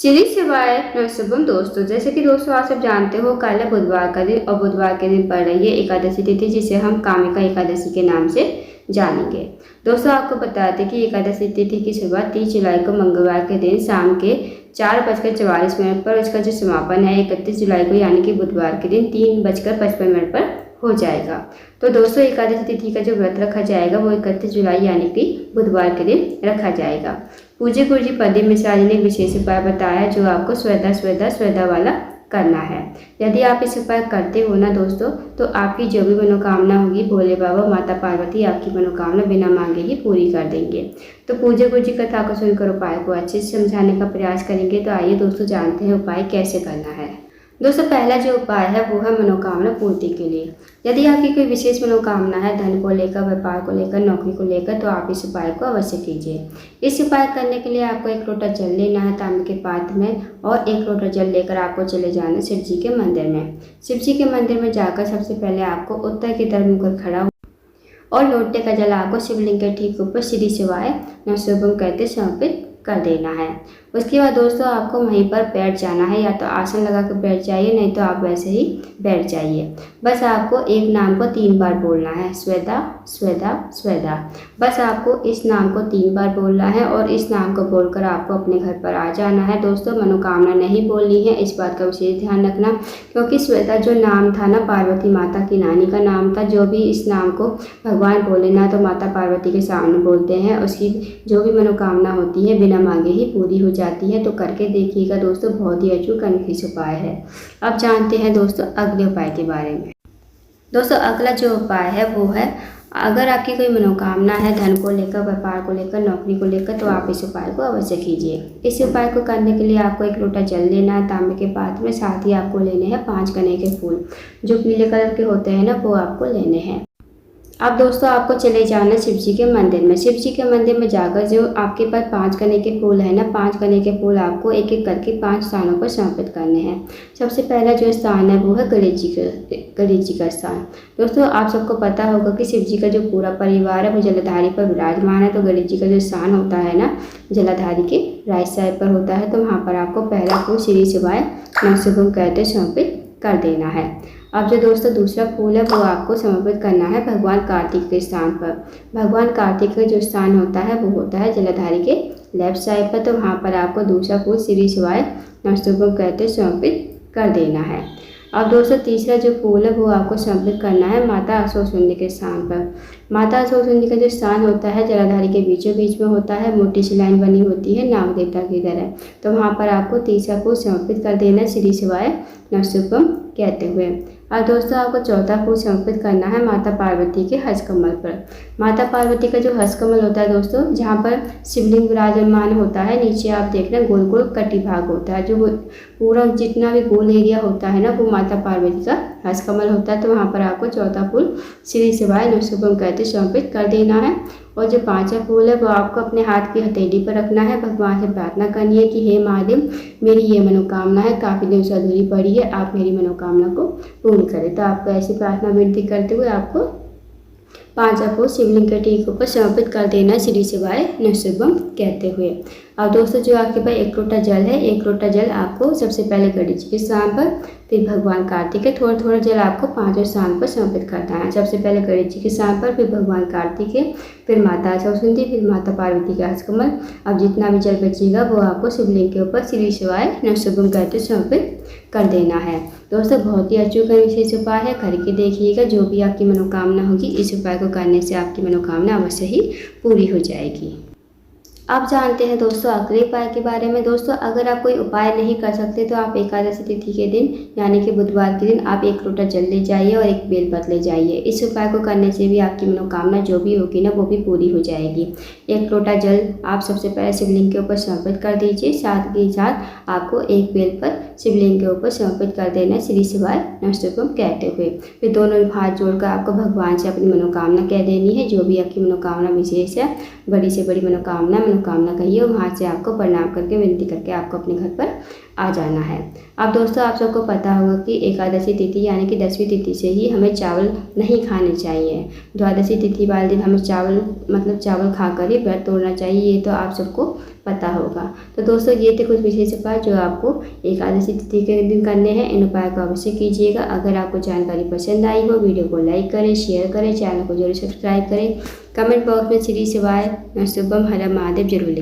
श्री शिवाय शुभम दोस्तों, जैसे कि दोस्तों आप सब जानते हो कल है बुधवार का दिन और बुधवार के दिन पड़ रही है एकादशी तिथि, जिसे हम कामिका एकादशी के नाम से जानेंगे। दोस्तों आपको बता दें कि एकादशी तिथि की शुरुआत 30 जुलाई को मंगलवार के दिन शाम के 4:44 पर, इसका जो समापन है 31 जुलाई को यानी कि बुधवार के दिन 3:55 पर हो जाएगा। तो दोस्तों एकादशी तिथि का जो व्रत रखा जाएगा वो 31 जुलाई यानी कि बुधवार के दिन रखा जाएगा। पूज्य गुरु जी प्रदीप मिश्रा जी ने एक विशेष उपाय बताया जो आपको स्वेदा वाला करना है। यदि आप इस उपाय करते हो ना दोस्तों, तो आपकी जो भी मनोकामना होगी भोले बाबा माता पार्वती आपकी मनोकामना बिना मांगे ही पूरी कर देंगे। तो पूज्य गुरु जी कथा को सुनकर उपाय को अच्छे से समझाने का प्रयास करेंगे। तो आइए दोस्तों जानते हैं उपाय कैसे करना है। दोस्तों पहला जो उपाय है वो है मनोकामना पूर्ति के लिए। यदि आपकी कोई विशेष मनोकामना है धन को लेकर, व्यापार को लेकर, नौकरी को लेकर, तो आप इस उपाय को अवश्य कीजिए। इस उपाय करने के लिए आपको 1 लोटा जल लेना है तांबे के पात्र में, और 1 लोटा जल लेकर आपको चले जाना है शिव जी के मंदिर में। शिव जी के मंदिर में जाकर सबसे पहले आपको उत्तर की तरफ मुड़कर खड़ा और लोटे का जल आपको शिवलिंग के ठीक ऊपर श्री शिवाय नमः कहते समर्पित कर देना है। उसके बाद दोस्तों आपको वहीं पर बैठ जाना है, या तो आसन लगा कर बैठ जाइए, नहीं तो आप वैसे ही बैठ जाइए। बस आपको एक नाम को 3 बार बोलना है, स्वेदा स्वेदा स्वेदा। बस आपको इस नाम को 3 बार बोलना है और इस नाम को बोलकर आपको अपने घर पर आ जाना है। दोस्तों मनोकामना नहीं बोलनी है, इस बात का विशेष ध्यान रखना, क्योंकि स्वेदा जो नाम था ना पार्वती माता की नानी का नाम था। जो भी इस नाम को भगवान बोले ना तो माता पार्वती के सामने बोलते हैं, उसकी जो भी मनोकामना होती है बिना मांगे ही पूरी हो जाती है। तो करके देखिएगा दोस्तों, बहुत ही अचूक अनोखा उपाय है। अब जानते हैं दोस्तों अगले उपाय के बारे में। दोस्तों अगला जो उपाय है वो है, अगर आपकी कोई मनोकामना है धन को लेकर, व्यापार को लेकर, नौकरी को लेकर, तो आप इस उपाय को अवश्य कीजिए। इस उपाय को करने के लिए आपको 1 लोटा जल लेना है तांबे के पात्र में, साथ ही आपको लेने हैं 5 कने के फूल जो पीले कलर के होते हैं ना, वो आपको लेने हैं। अब दोस्तों आपको चले जाना शिव जी के मंदिर में। शिव जी के मंदिर में जाकर जो आपके पास 5 कने के फूल है ना, 5 कने के फूल आपको एक एक करके 5 स्थानों पर समर्पित करने हैं। सबसे पहला जो स्थान है वो है गणेश जी का स्थान। दोस्तों आप सबको पता होगा कि शिव जी का जो पूरा परिवार है वो जलाधारी पर विराजमान है। तो गणेश जी का जो स्थान होता है ना जलाधारी के राइट साइड पर होता है। तो वहाँ पर आपको पहला फूल श्री शिवाय नमः कहते समर्पित कर देना है। अब जो दोस्तों दूसरा फूल है वो आपको समर्पित करना है भगवान कार्तिक के स्थान पर। भगवान कार्तिक का जो स्थान होता है वो होता है जलाधारी के लेफ्ट साइड पर। तो वहाँ पर आपको दूसरा फूल श्री शिवाय नमः कहते समर्पित कर देना है। अब दोस्तों तीसरा जो फूल है वो आपको समर्पित करना है माता अशोकसुंदी के स्थान पर। माता अशोकसुंदी का जो स्थान होता है जलाधारी के बीचों बीच में होता है, मोटी सी लाइन बनी होती है नाग देवता की तरह। तो वहाँ पर आपको तीसरा फूल समर्पित कर देना है श्री शिवाय नमः कहते हुए। और दोस्तों आपको चौथा फूल समर्पित करना है माता पार्वती के हस्तकमल पर। माता पार्वती का जो हस्तकमल होता है दोस्तों, जहाँ पर शिवलिंग विराजमान होता है, नीचे आप देख रहे हैं गोल गोल कटी भाग होता है, जो पूरा जितना भी गोल एरिया होता है ना वो माता पार्वती का हस्तकमल होता है। तो वहाँ पर आपको चौथा फूल श्री शिवाय नमः कहते समर्पित कर देना है। और जो 5वां फूल है वो आपको अपने हाथ की हथेली पर रखना है। भगवान से प्रार्थना करनी है कि हे महादेव, मेरी ये मनोकामना है, काफ़ी दिन से अधूरी पड़ी है, आप मेरी मनोकामना को पूर्ण करें। तो आपको ऐसी प्रार्थना विनती करते हुए आपको 5वां फूल शिवलिंग के ठीक ऊपर समर्पित कर देना श्री शिवाय नमः कहते हुए। अब दोस्तों जो आपके पास 1 लोटा जल है, 1 लोटा जल आपको सबसे पहले गणेश जी के स्थान पर, फिर भगवान कार्तिक है, थोड़ा थोड़ा जल आपको 5वें स्थान पर समर्पित करना है। सबसे पहले गणेश जी के स्थान पर, फिर भगवान कार्तिक है, फिर माता अशोकसुंदी, फिर माता पार्वती का हस्तकमल। अब जितना भी जल बचेगा वो आपको शिवलिंग के ऊपर श्री शिवाय नमः कहते समर्पित कर देना है। दोस्तों बहुत ही अचूक विशेष उपाय है, करके देखिएगा। जो भी आपकी मनोकामना होगी इस उपाय को करने से आपकी मनोकामना अवश्य ही पूरी हो जाएगी। अब जानते हैं दोस्तों अगले उपाय के बारे में। दोस्तों अगर आप कोई उपाय नहीं कर सकते तो आप एकादशी तिथि के दिन यानी कि बुधवार के दिन आप 1 लोटा जल ले जाइए और 1 बेलपत्र ले जाइए। इस उपाय को करने से भी आपकी मनोकामना जो भी होगी ना वो भी पूरी हो जाएगी। 1 लोटा जल आप सबसे पहले शिवलिंग के ऊपर समर्पित कर दीजिए, साथ ही साथ आपको 1 बेलपत्र शिवलिंग के ऊपर समर्पित कर देना है श्री शिवाय नमः कहते हुए। फिर दोनों हाथ जोड़कर आपको भगवान से अपनी मनोकामना कह देनी है। जो भी आपकी मनोकामना विशेष है, बड़ी से बड़ी मनोकामना कहिए, वहाँ से आपको प्रणाम करके विनती करके आपको अपने घर पर आ जाना है। अब दोस्तों आप सबको पता होगा कि एकादशी तिथि यानी कि 10वीं तिथि से ही हमें चावल नहीं खाने चाहिए। द्वादशी तिथि वाले दिन हमें चावल खा कर ही व्रत तोड़ना चाहिए। ये तो आप सबको पता होगा। तो दोस्तों ये थे कुछ विशेष उपाय जो आपको एकादशी तिथि के दिन करने हैं। इन उपाय को अवश्य कीजिएगा। अगर आपको जानकारी पसंद आई हो, वीडियो को लाइक करें, शेयर करें, चैनल को जरूर सब्सक्राइब करें। कमेंट बॉक्स में श्री शिवाय शुभम हर महादेव जरूर लिखें।